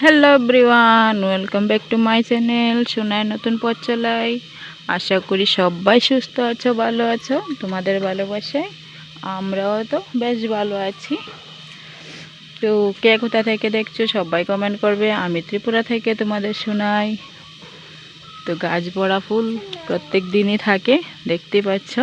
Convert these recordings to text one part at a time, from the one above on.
Hello everyone, welcome back to my channel সোনার নতুন পথ চলাই। আশা করি সবাই সুস্থ আছো, ভালো আছো। তোমাদের ভালোবাসায় আমরাও তো বেশ ভালো আছি। তো কে কোথা থেকে দেখছো সবাই কমেন্ট করবে। আমি ত্রিপুরা থেকে তোমাদের শোনাই। তো গাছ ভরা ফুল প্রত্যেক দিনই থাকে, দেখতে পাচ্ছ।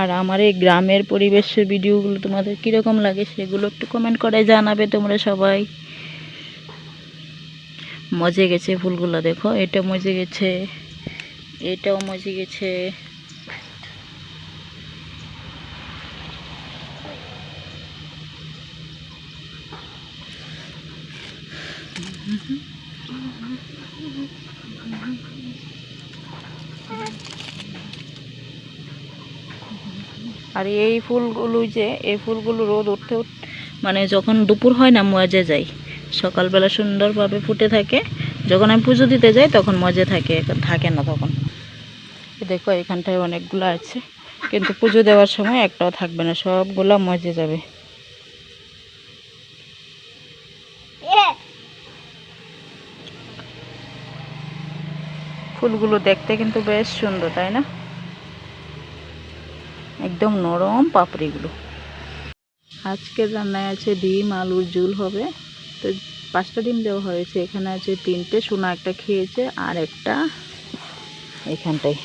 আর আমার এই গ্রামের পরিবেশের ভিডিওগুলো তোমাদের কীরকম লাগে সেগুলো একটু কমেন্ট করে জানাবে তোমরা সবাই। মজে গেছে ফুলগুলো, দেখো এটা মজে গেছে, এটাও মজে গেছে। আর এই ফুলগুলো রোদ উঠতে মানে যখন দুপুর হয় না মজে যায়, সকালবেলা সুন্দরভাবে ফুটে থাকে। যখন আমি পুজো দিতে যাই তখন মজে থাকে না তখন। দেখো এখানটায় অনেকগুলো আছে, কিন্তু পুজো দেওয়ার সময় একটাও থাকবে না, সবগুলো মজে যাবে। ফুলগুলো দেখতে কিন্তু বেশ সুন্দর, তাই না? একদম নরম পাপড়িগুলো। আজকের রান্নায় আছে ডিম আলুর ঝোল হবে। তো 5টা ডিম দেওয়া হয়েছে, এখানে আছে 3টে, সোনা একটা খেয়েছে আর একটা এখানটায়।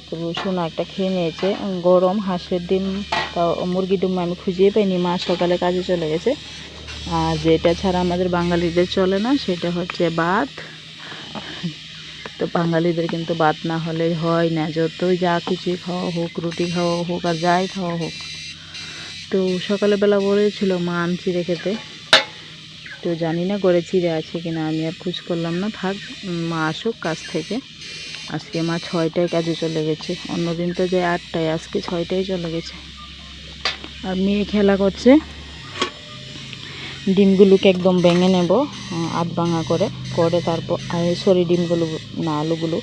তো সোনা একটা খেয়ে নিয়েছে। গরম হাঁসের ডিম, তাও মুরগির ডিম আমি খুঁজেই পাইনি, মা সকালে কাজে চলে গেছে। আর যেটা ছাড়া আমাদের বাঙালিদের চলে না সেটা হচ্ছে ভাত। তো বাঙালিদের কিন্তু ভাত না হলে হয় না, যতই যা কিছুই খাওয়া হোক, রুটি খাওয়া হোক আর যাই খাওয়া হোক। তো সকালবেলা বলেছিল মা আম চিড়ে খেতে, তো জানি না ঘরে চিড়ে আছে কিনা, আমি আর খোঁজ করলাম না, থাক মা আসুক কাজ থেকে। আজকে মা 6টায় কাজে চলে গেছে, অন্যদিন তো যায় 8টায়, আজকে 6টায় চলে গেছে। আর মেয়ে খেলা করছে। ডিমগুলোকে একদম ভেঙে নেব, আধ ভাঙা করে করে তারপর ডিমগুলো না, আলুগুলো,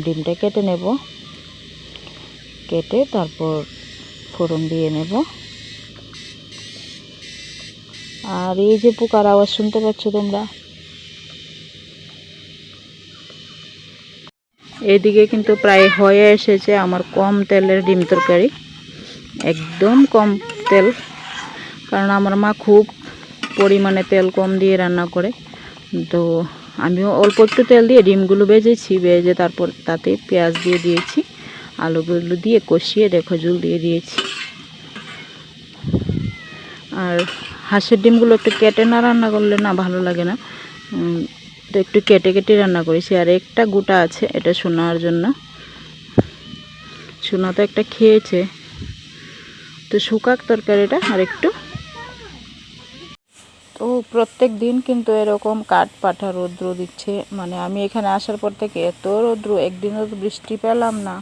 ডিমটা কেটে নেব, কেটে তারপর ফোড়ন দিয়ে নেব। আর এই যে পোকার আওয়াজ শুনতে পাচ্ছ তোমরা, এদিকে কিন্তু প্রায় হয়ে এসেছে আমার কম তেলের ডিম তরকারি, একদম কম তেল। কারণ আমার মা খুব পরিমাণে তেল কম দিয়ে রান্না করে। তো আমিও অল্প একটু তেল দিয়ে ডিমগুলো ভেজেছি, ভেজে তারপর তাতে পেঁয়াজ দিয়ে দিয়েছি, আলুগুলো দিয়ে কষিয়ে দেখো ঝোল দিয়ে দিয়েছি। আর হাঁসের ডিমগুলো একটু কেটে না রান্না করলে না ভালো লাগে না, তো একটু কেটে কেটে রান্না করেছি। আর একটা গোটা আছে, এটা শোনার জন্য, শোনা তো একটা খেয়েছে। তো শুকাক তরকারিটা আর একটু। তো প্রত্যেক দিন কিন্তু এরকম কাঠ পাঠা রৌদ্র দিচ্ছে, মানে আমি এখানে আসার পর থেকে এত রৌদ্র, একদিনও তো বৃষ্টি পেলাম না।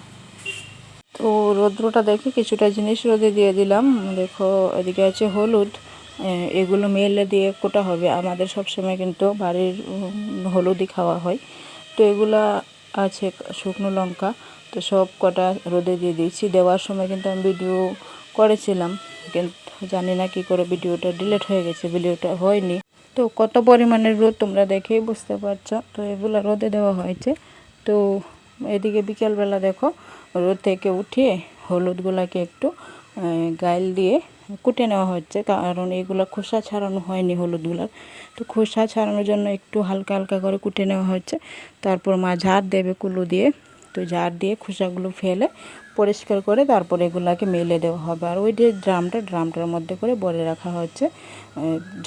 তো রৌদ্রটা দেখে কিছুটা জিনিস রোদে দিয়ে দিলাম। দেখো এদিকে আছে হলুদ, এগুলো মেলে দিয়ে কোটা হবে। আমাদের সব সময় কিন্তু বাড়ির হলুদই খাওয়া হয়। তো এগুলা আছে শুকনো লঙ্কা, তো সব কটা রোদে দিয়ে দিয়েছি। দেওয়ার সময় কিন্তু আমি ভিডিও করেছিলাম, কিন্তু জানি না কি করে ভিডিওটা ডিলিট হয়ে গেছে, ভিডিওটা হয়নি। তো কত পরিমাণের রোদ তোমরা দেখেই বুঝতে পারছো। তো এগুলো রোদে দেওয়া হয়েছে। তো এদিকে বিকেলবেলা দেখো রোদ থেকে উঠিয়ে হলুদগুলাকে একটু গাইল দিয়ে কুটে নেওয়া হচ্ছে, কারণ এগুলো খোসা ছাড়ানো হয়নি হলুদগুলার। তো খোসা ছাড়ানোর জন্য একটু হালকা হালকা করে কুটে নেওয়া হচ্ছে। তারপর মা ঝাড় দেবে কুলো দিয়ে, তো ঝাড় দিয়ে খোসাগুলো ফেলে পরিষ্কার করে তারপর এগুলাকে মেলে দেওয়া হবে। আর ওই যে ড্রামটার মধ্যে করে ভরে রাখা হচ্ছে।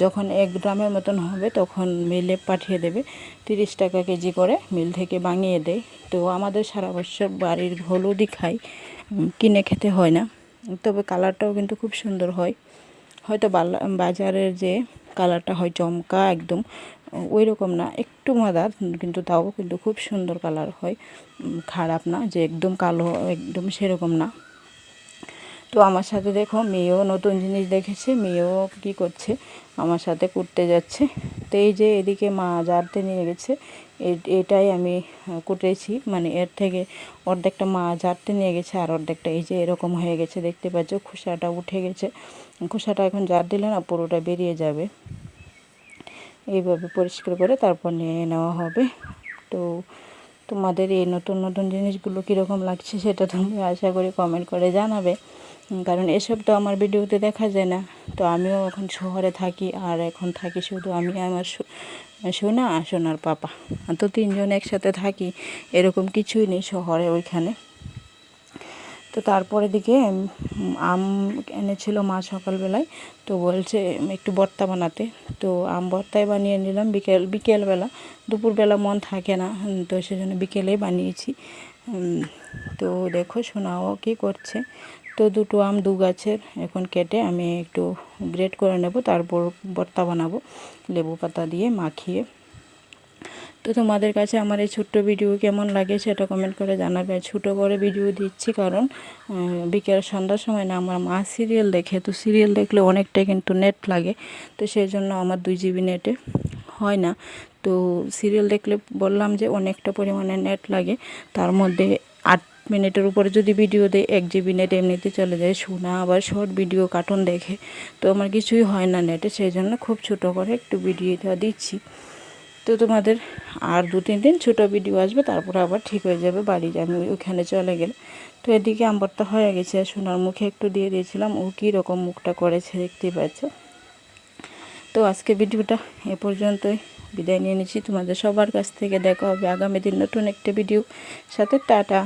যখন 1 ড্রামের মতন হবে তখন মিলে পাঠিয়ে দেবে, 30 টাকা কেজি করে মিল থেকে বানিয়ে দেয়। তো আমাদের সারা বছর বাড়ির হলুদই খাই, কিনে খেতে হয় না। তবে কালারটাও কিন্তু খুব সুন্দর হয়। হয়তো বাজারের যে কালারটা হয় চমকা একদম, ওই রকম না, একটু মাদার, কিন্তু তাও কিন্তু খুব সুন্দর কালার হয়, খারাপ না যে একদম কালো একদম সেরকম না। তো আমার সাথে দেখো মেয়েও নতুন জিনিস দেখেছে, মেয়েও কী করছে আমার সাথে কুটতে যাচ্ছে। তো এই যে এদিকে মা জারতে নিয়ে গেছে, এটাই আমি কুটেছি, মানে এর থেকে অর্ধেকটা মা জারতে নিয়ে গেছে আর অর্ধেকটা এই যে এরকম হয়ে গেছে, দেখতে পাচ্ছ খোসাটা উঠে গেছে। খোসাটা এখন জার দিলে না পুরোটা বেরিয়ে যাবে। এইভাবে পরিষ্কার করে তারপর নিয়ে নেওয়া হবে। তো তোমাদের এই নতুন নতুন জিনিসগুলো কীরকম লাগছে সেটা তুমি আশা করি কমেন্ট করে জানাবে, কারণ এসব তো আমার ভিডিওতে দেখা যায় না। তো আমিও এখন শহরে থাকি, আর এখন থাকি শুধু আমি আমার সোনা আর সোনার পাপা, তো তিনজন একসাথে থাকি, এরকম কিছুই নেই শহরে ওইখানে। তো তারপরে দিকে আম এনেছিল মা সকালবেলায়, তো বলছে একটু ভর্তা বানাতে, তো আম ভর্তাই বানিয়ে নিলাম বিকেলবেলা। দুপুরবেলা মন থাকে না, তো সেজন্য বিকেলেই বানিয়েছি। তো দেখো সোনাও কী করছে। তো দুটো আম দু গাছের এখন কেটে আমি একটু গ্রেট করে নেব, তারপর ভর্তা বানাবো লেবু পাতা দিয়ে মাখিয়ে। তো তোমাদের কাছে আমার এই ছোট্ট ভিডিও কেমন লাগে সেটা কমেন্ট করে জানাবে। ছোটো করে ভিডিও দিচ্ছি কারণ বিকেল সন্ধ্যার সময় না আমার মা সিরিয়াল দেখে, তো সিরিয়াল দেখলে অনেকটা কিন্তু নেট লাগে, তো সেই জন্য আমার 2 GB নেটে হয় না। তো সিরিয়াল দেখলে বললাম যে অনেকটা পরিমাণে নেট লাগে, তার মধ্যে 8 মিনিটের উপরে যদি ভিডিও দেয় 1 GB নেট এমনিতে চলে যায়। শোনা আবার শর্ট ভিডিও কার্টুন দেখে, তো আমার কিছুই হয় না নেটে, সেই জন্য খুব ছোটো করে একটু ভিডিওটা দিচ্ছি। তো তোমাদের আর 2-3 দিন ছোটো ভিডিও আসবে, তারপর আবার ঠিক হয়ে যাবে, বাড়ি আমি ওইখানে চলে গেলে। তো এদিকে আম ভর্তা হয়ে গেছে, সোনার মুখে একটু দিয়ে দিয়েছিলাম, ও কীরকম মুখটা করেছে দেখতেই পাচ্ছ। তো আজকে ভিডিওটা এ পর্যন্তই, বিদায় নিয়ে নিচ্ছি তোমাদের সবার কাছ থেকে। দেখা হবে আগামী দিন নতুন একটা ভিডিও সাথে। টাটা।